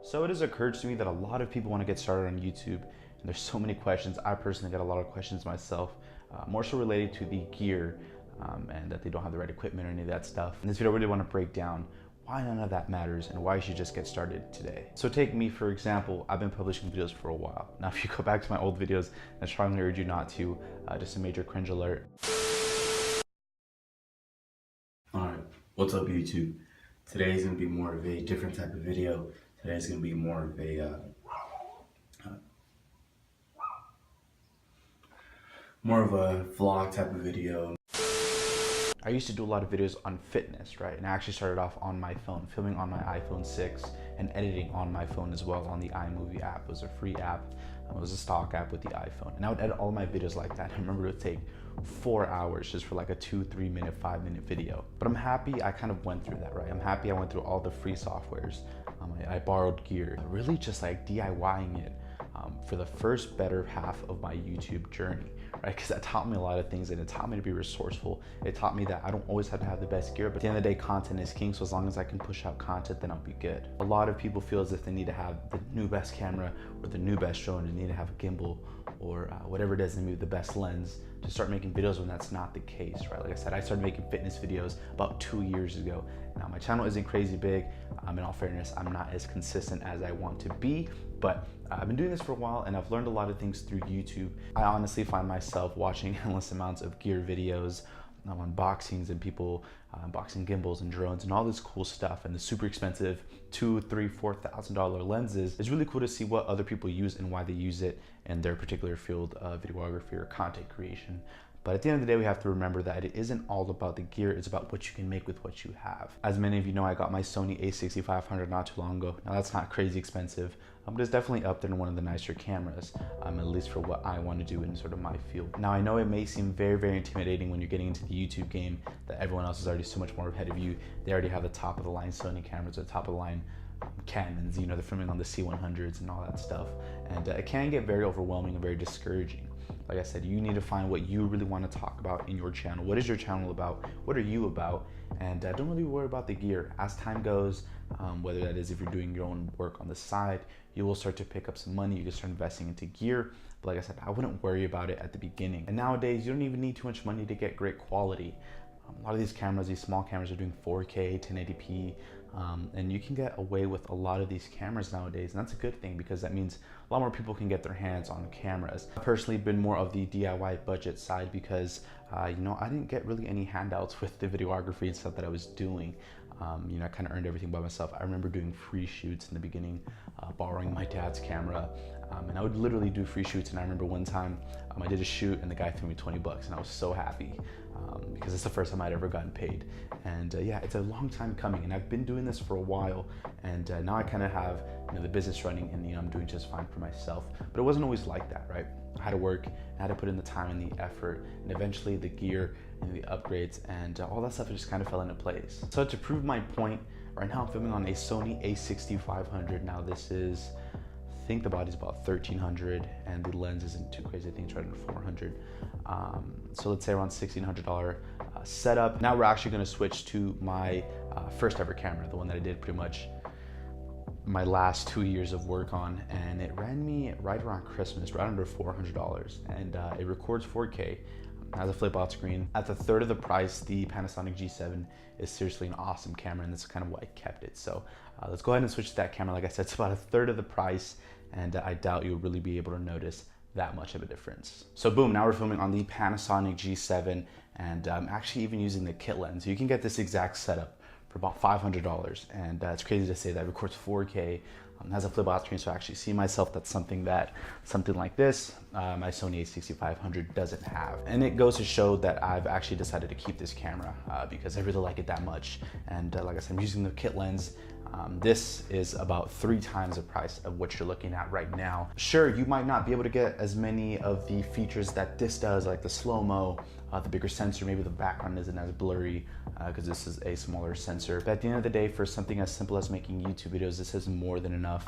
So it has occurred to me that a lot of people want to get started on YouTube, and there's so many questions. I personally get a lot of questions myself, more so related to the gear, and that they don't have the right equipment or any of that stuff. In this video, I really want to break down why none of that matters and why you should just get started today. So take me, for example. I've been publishing videos for a while. Now, if you go back to my old videos, I strongly urge you not to, just a major cringe alert. Alright, what's up YouTube? Today's gonna be more of a different type of video. Today's gonna be more of a vlog type of video. I used to do a lot of videos on fitness, right? And I actually started off on my phone, filming on my iPhone 6 and editing on my phone as well on the iMovie app. It was a free app. It was a stock app with the iPhone. And I would edit all my videos like that. I remember it would take 4 hours just for like a 2, 3 minute, 5 minute video. But I'm happy I kind of went through that, right? I'm happy I went through all the free softwares. I borrowed gear, really just like DIYing it for the first better half of my YouTube journey, right? Because that taught me a lot of things, and it taught me to be resourceful. It taught me that I don't always have to have the best gear, but at the end of the day, content is king. So as long as I can push out content, then I'll be good. A lot of people feel as if they need to have the new best camera or the new best drone, and they need to have a gimbal or whatever it is, and maybe the best lens to start making videos, when that's not the case, right? Like I said, I started making fitness videos about 2 years ago. Now my channel isn't crazy big. In all fairness, I'm not as consistent as I want to be, but I've been doing this for a while, and I've learned a lot of things through YouTube. I honestly find myself watching endless amounts of gear videos, unboxings, and people unboxing gimbals and drones and all this cool stuff, and the super expensive $2,000, $3,000, $4,000 lenses. It's really cool to see what other people use and why they use it in their particular field of videography or content creation. But at the end of the day, we have to remember that it isn't all about the gear, it's about what you can make with what you have. As many of you know, I got my Sony a6500 not too long ago. Now that's not crazy expensive, but it's definitely up there in one of the nicer cameras, at least for what I want to do in sort of my field. Now I know it may seem very, very intimidating when you're getting into the YouTube game, that everyone else is already so much more ahead of you. They already have the top of the line Sony cameras, or the top of the line Canons, you know, they're filming on the C100s and all that stuff. And it can get very overwhelming and very discouraging. Like I said, you need to find what you really want to talk about in your channel. What is your channel about? What are you about? And don't really worry about the gear. As time goes, whether that is if you're doing your own work on the side, you will start to pick up some money. You can start investing into gear. But like I said, I wouldn't worry about it at the beginning. And nowadays, you don't even need too much money to get great quality. A lot of these cameras, these small cameras, are doing 4K, 1080p, and you can get away with a lot of these cameras nowadays, and that's a good thing, because that means a lot more people can get their hands on cameras. I've personally been more of the DIY budget side, because you know, I didn't get really any handouts with the videography and stuff that I was doing. You know, I kind of earned everything by myself. I remember doing free shoots in the beginning, borrowing my dad's camera, and I would literally do free shoots. And I remember one time I did a shoot and the guy threw me 20 bucks, and I was so happy, because it's the first time I'd ever gotten paid. And yeah, it's a long time coming, and I've been doing this for a while, and now I kind of have, you know, the business running, and you know, I'm doing just fine for myself. But it wasn't always like that, right? I had to work, I had to put in the time and the effort, and eventually the gear and the upgrades and all that stuff just kind of fell into place. So to prove my point, right now I'm filming on a Sony a6500. Now this is, I think the body's about 1300 and the lens isn't too crazy. I think it's right under 400. So let's say around $1,600 setup. Now we're actually going to switch to my first ever camera, the one that I did pretty much my last 2 years of work on, and it ran me right around Christmas, right under $400, and it records 4K, has a flip out screen. At the third of the price, the Panasonic G7 is seriously an awesome camera, and that's kind of why I kept it. So let's go ahead and switch to that camera. Like I said, it's about a third of the price, and I doubt you'll really be able to notice that much of a difference. So boom, now we're filming on the Panasonic G7, and I'm actually even using the kit lens. You can get this exact setup for about $500, and it's crazy to say that it records 4K, has a flip out screen, so I actually see myself. That's something that like this, my Sony a6500 doesn't have. And it goes to show that I've actually decided to keep this camera because I really like it that much. And like I said, I'm using the kit lens. This is about 3 times the price of what you're looking at right now. Sure, you might not be able to get as many of the features that this does, like the slow-mo, the bigger sensor, maybe the background isn't as blurry because this is a smaller sensor. But at the end of the day, for something as simple as making YouTube videos, this is more than enough.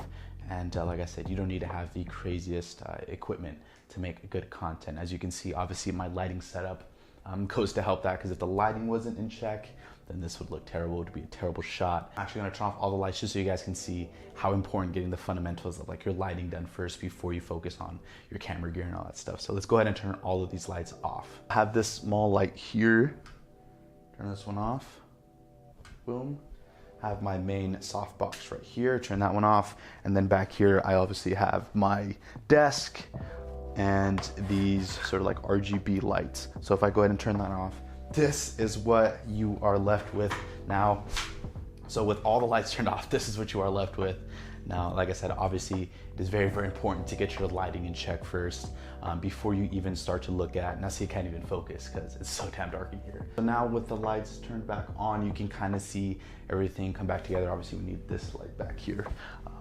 And like I said, you don't need to have the craziest equipment to make good content. As you can see, obviously my lighting setup goes to help that, because if the lighting wasn't in check, then this would look terrible. It would be a terrible shot. I'm actually gonna turn off all the lights just so you guys can see how important getting the fundamentals of like your lighting done first before you focus on your camera gear and all that stuff. So let's go ahead and turn all of these lights off. I have this small light here. Turn this one off. Boom. I have my main softbox right here. Turn that one off. And then back here, I obviously have my desk and these sort of like RGB lights. So if I go ahead and turn that off, this is what you are left with now. So with all the lights turned off, this is what you are left with. Now, like I said, obviously it is very, very important to get your lighting in check first before you even start to look at, now see, I can't even focus because it's so damn dark in here. So now with the lights turned back on, you can kind of see everything come back together. Obviously we need this light back here.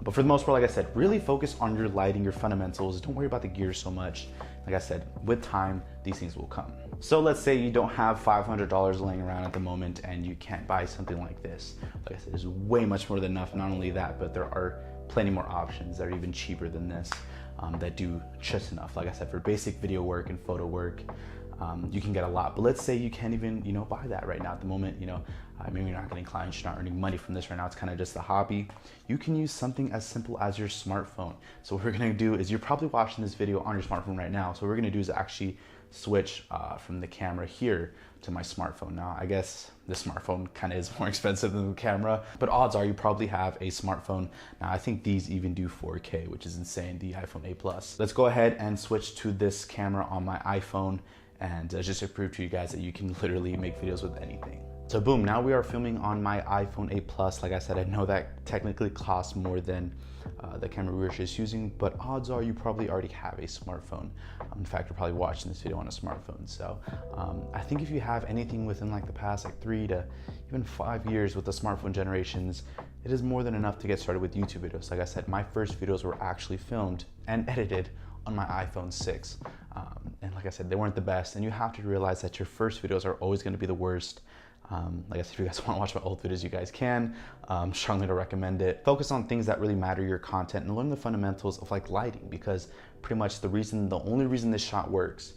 But for the most part, like I said, really focus on your lighting, your fundamentals. Don't worry about the gear so much. Like I said, with time, these things will come. So let's say you don't have $500 laying around at the moment and you can't buy something like this. Like I said, it's way much more than enough. Not only that, but there are plenty more options that are even cheaper than this that do just enough. Like I said, for basic video work and photo work, you can get a lot. But let's say you can't even, buy that right now at the moment. Maybe you're not getting clients, you're not earning money from this right now. It's kind of just a hobby. You can use something as simple as your smartphone. So what we're gonna do is, you're probably watching this video on your smartphone right now. So what we're gonna do is actually switch from the camera here to my smartphone. Now, I guess the smartphone kind of is more expensive than the camera, but odds are you probably have a smartphone. Now, I think these even do 4K, which is insane, the iPhone 8 Plus. Let's go ahead and switch to this camera on my iPhone, and just to prove to you guys that you can literally make videos with anything. So boom, now we are filming on my iPhone 8 Plus. Like I said, I know that technically costs more than the camera we were just using, but odds are you probably already have a smartphone. In fact, you're probably watching this video on a smartphone. So I think if you have anything within like the past 3 to even 5 years with the smartphone generations, it is more than enough to get started with YouTube videos. Like I said, my first videos were actually filmed and edited on my iPhone 6. And like I said, they weren't the best. And you have to realize that your first videos are always gonna be the worst. Like I said, if you guys want to watch my old videos, you guys can. Strongly to recommend it. Focus on things that really matter, your content, and learn the fundamentals of like lighting, because pretty much the only reason this shot works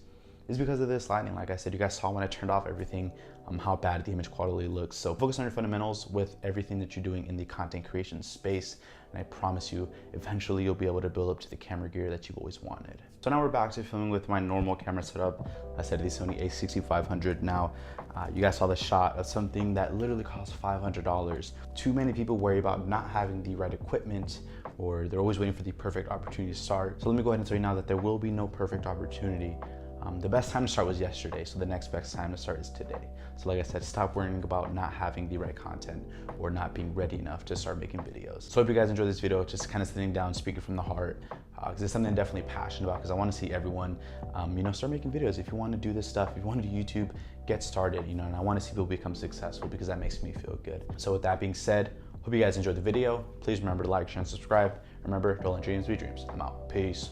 is because of this lighting. Like I said, you guys saw when I turned off everything, how bad the image quality looks. So focus on your fundamentals with everything that you're doing in the content creation space. And I promise you, eventually you'll be able to build up to the camera gear that you've always wanted. So now we're back to filming with my normal camera setup. I said the Sony a6500. Now, you guys saw the shot of something that literally costs $500. Too many people worry about not having the right equipment, or they're always waiting for the perfect opportunity to start. So let me go ahead and tell you now that there will be no perfect opportunity. The best time to start was yesterday, so the next best time to start is today. So like I said, stop worrying about not having the right content or not being ready enough to start making videos. So I hope you guys enjoyed this video, just kind of sitting down, speaking from the heart, because it's something I'm definitely passionate about, because I want to see everyone, start making videos. If you want to do this stuff, if you want to do YouTube, get started, and I want to see people become successful, because that makes me feel good. So with that being said, hope you guys enjoyed the video. Please remember to like, share, and subscribe. Remember, don't let dreams be dreams. I'm out. Peace.